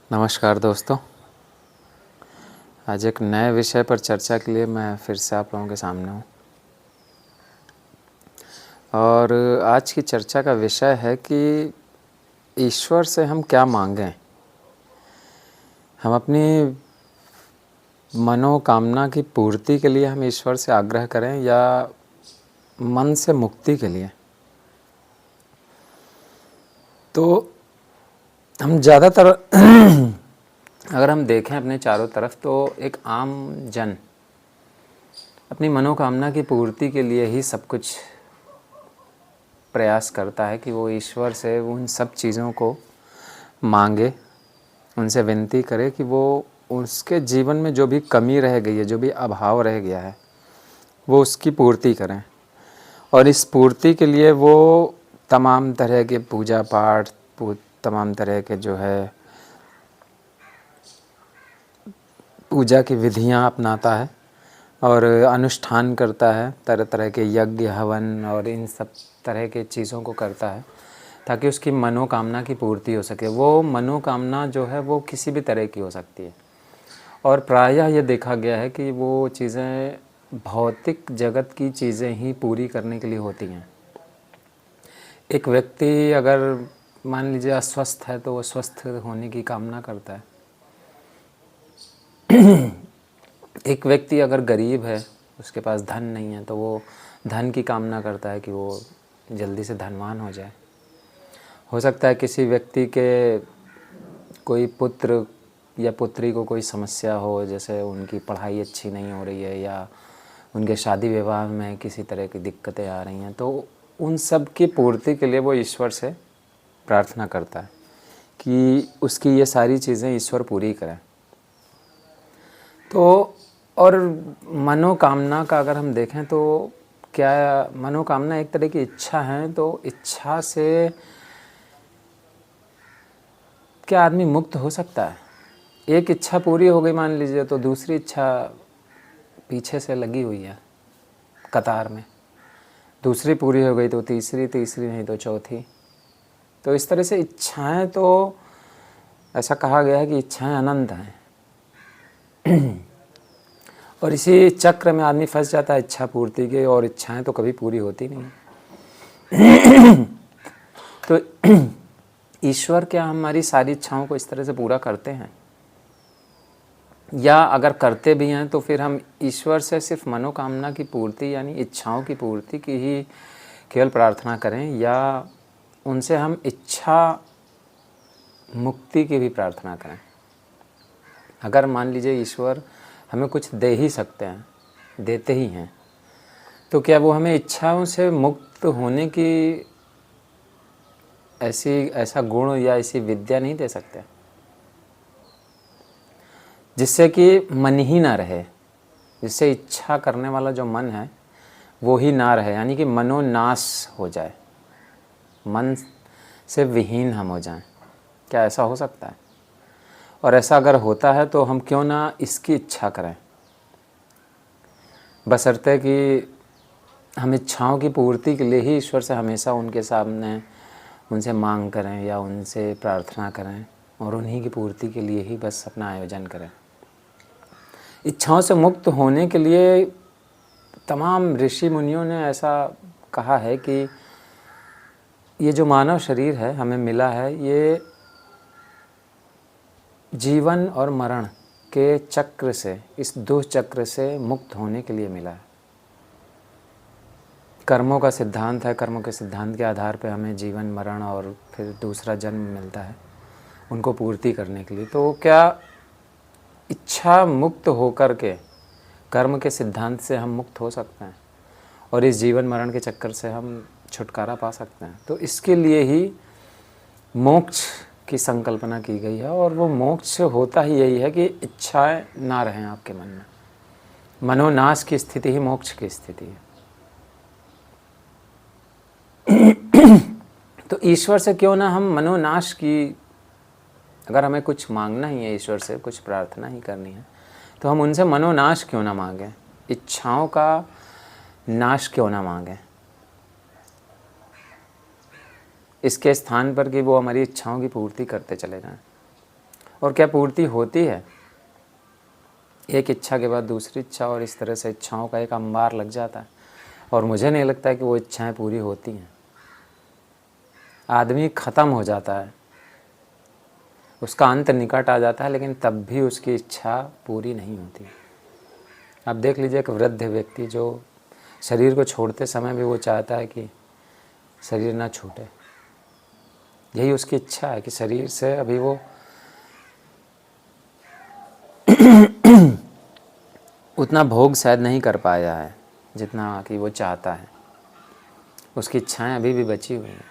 नमस्कार दोस्तों। आज एक नए विषय पर चर्चा के लिए मैं फिर से आप लोगों के सामने हूँ और आज की चर्चा का विषय है कि ईश्वर से हम क्या मांगें। हम अपनी मनोकामना की पूर्ति के लिए हम ईश्वर से आग्रह करें या मन से मुक्ति के लिए। तो हम ज़्यादातर अगर हम देखें अपने चारों तरफ तो एक आम जन अपनी मनोकामना की पूर्ति के लिए ही सब कुछ प्रयास करता है कि वो ईश्वर से उन सब चीज़ों को मांगे, उनसे विनती करे कि वो उसके जीवन में जो भी कमी रह गई है, जो भी अभाव रह गया है, वो उसकी पूर्ति करें। और इस पूर्ति के लिए वो तमाम तरह के पूजा पाठ, तमाम तरह के जो है पूजा की विधियां अपनाता है और अनुष्ठान करता है। तरह तरह के यज्ञ, हवन और इन सब तरह के चीज़ों को करता है ताकि उसकी मनोकामना की पूर्ति हो सके। वो मनोकामना जो है वो किसी भी तरह की हो सकती है और प्रायः ये देखा गया है कि वो चीज़ें भौतिक जगत की चीज़ें ही पूरी करने के लिए होती हैं। एक व्यक्ति अगर मान लीजिए अस्वस्थ है तो वो स्वस्थ होने की कामना करता है। एक व्यक्ति अगर गरीब है, उसके पास धन नहीं है, तो वो धन की कामना करता है कि वो जल्दी से धनवान हो जाए। हो सकता है किसी व्यक्ति के कोई पुत्र या पुत्री को कोई समस्या हो, जैसे उनकी पढ़ाई अच्छी नहीं हो रही है या उनके शादी विवाह में किसी तरह की दिक्कतें आ रही हैं, तो उन सब की पूर्ति के लिए वो ईश्वर से प्रार्थना करता है कि उसकी ये सारी चीज़ें ईश्वर पूरी करें। तो और मनोकामना का अगर हम देखें तो क्या मनोकामना एक तरह की इच्छा है, तो इच्छा से क्या आदमी मुक्त हो सकता है? एक इच्छा पूरी हो गई मान लीजिए, तो दूसरी इच्छा पीछे से लगी हुई है कतार में, दूसरी पूरी हो गई तो तीसरी, तीसरी नहीं तो चौथी। तो इस तरह से इच्छाएं, तो ऐसा कहा गया है कि इच्छाएं अनंत हैं और इसी चक्र में आदमी फंस जाता है इच्छा पूर्ति के, और इच्छाएं तो कभी पूरी होती नहीं। तो ईश्वर क्या हमारी सारी इच्छाओं को इस तरह से पूरा करते हैं? या अगर करते भी हैं तो फिर हम ईश्वर से सिर्फ मनोकामना की पूर्ति यानी इच्छाओं की पूर्ति की ही केवल प्रार्थना करें, या उनसे हम इच्छा मुक्ति की भी प्रार्थना करें? अगर मान लीजिए ईश्वर हमें कुछ दे ही सकते हैं, देते ही हैं, तो क्या वो हमें इच्छाओं से मुक्त होने की ऐसा गुण या ऐसी विद्या नहीं दे सकते जिससे कि मन ही ना रहे, जिससे इच्छा करने वाला जो मन है वो ही ना रहे, यानी कि मनोनाश हो जाए, मन से विहीन हम हो जाएं? क्या ऐसा हो सकता है? और ऐसा अगर होता है तो हम क्यों ना इसकी इच्छा करें, बशर्ते कि हम इच्छाओं की पूर्ति के लिए ही ईश्वर से हमेशा उनके सामने उनसे मांग करें या उनसे प्रार्थना करें और उन्हीं की पूर्ति के लिए ही बस अपना आयोजन करें। इच्छाओं से मुक्त होने के लिए तमाम ऋषि मुनियों ने ऐसा कहा है कि ये जो मानव शरीर है हमें मिला है, ये जीवन और मरण के चक्र से, इस दुष्चक्र से मुक्त होने के लिए मिला है। कर्मों का सिद्धांत है, कर्मों के सिद्धांत के आधार पर हमें जीवन, मरण और फिर दूसरा जन्म मिलता है उनको पूर्ति करने के लिए। तो क्या इच्छा मुक्त होकर के कर्म के सिद्धांत से हम मुक्त हो सकते हैं और इस जीवन मरण के चक्कर से हम छुटकारा पा सकते हैं? तो इसके लिए ही मोक्ष की संकल्पना की गई है, और वो मोक्ष होता ही यही है कि इच्छाएं ना रहें आपके मन में। मनोनाश की स्थिति ही मोक्ष की स्थिति है। तो ईश्वर से क्यों ना हम मनोनाश की, अगर हमें कुछ मांगना ही है ईश्वर से, कुछ प्रार्थना ही करनी है, तो हम उनसे मनोनाश क्यों ना मांगें, इच्छाओं का नाश क्यों ना मांगें, इसके स्थान पर कि वो हमारी इच्छाओं की पूर्ति करते चले जाएं। और क्या पूर्ति होती है? एक इच्छा के बाद दूसरी इच्छा, और इस तरह से इच्छाओं का एक अंबार लग जाता है, और मुझे नहीं लगता कि वो इच्छाएं पूरी होती हैं। आदमी ख़त्म हो जाता है, उसका अंत निकट आ जाता है, लेकिन तब भी उसकी इच्छा पूरी नहीं होती। आप देख लीजिए एक वृद्ध व्यक्ति जो शरीर को छोड़ते समय भी वो चाहता है कि शरीर ना छूटे, यही उसकी इच्छा है कि शरीर से अभी वो उतना भोग शायद नहीं कर पाया है जितना कि वो चाहता है। उसकी इच्छाएं अभी भी बची हुई हैं,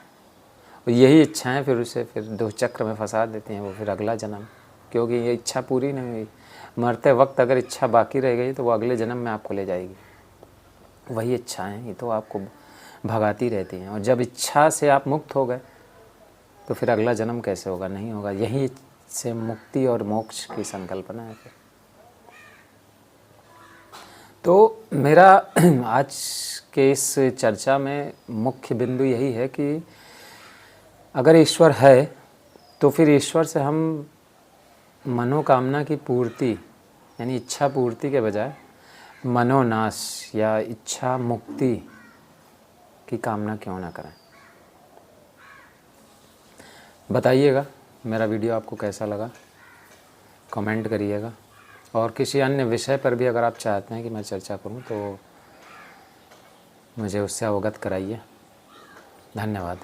और यही इच्छाएं फिर उसे फिर दो चक्र में फंसा देती हैं। वो फिर अगला जन्म, क्योंकि ये इच्छा पूरी नहीं हुई, मरते वक्त अगर इच्छा बाकी रह गई तो वो अगले जन्म में आपको ले जाएगी। वही इच्छाएं ही तो आपको भगाती रहती हैं, और जब इच्छा से आप मुक्त हो गए तो फिर अगला जन्म कैसे होगा? नहीं होगा। यही से मुक्ति और मोक्ष की संकल्पना है फिर। तो मेरा आज के इस चर्चा में मुख्य बिंदु यही है कि अगर ईश्वर है तो फिर ईश्वर से हम मनोकामना की पूर्ति यानी इच्छा पूर्ति के बजाय मनोनाश या इच्छा मुक्ति की कामना क्यों ना करें? बताइएगा मेरा वीडियो आपको कैसा लगा, कमेंट करिएगा, और किसी अन्य विषय पर भी अगर आप चाहते हैं कि मैं चर्चा करूं तो मुझे उससे अवगत कराइए। धन्यवाद।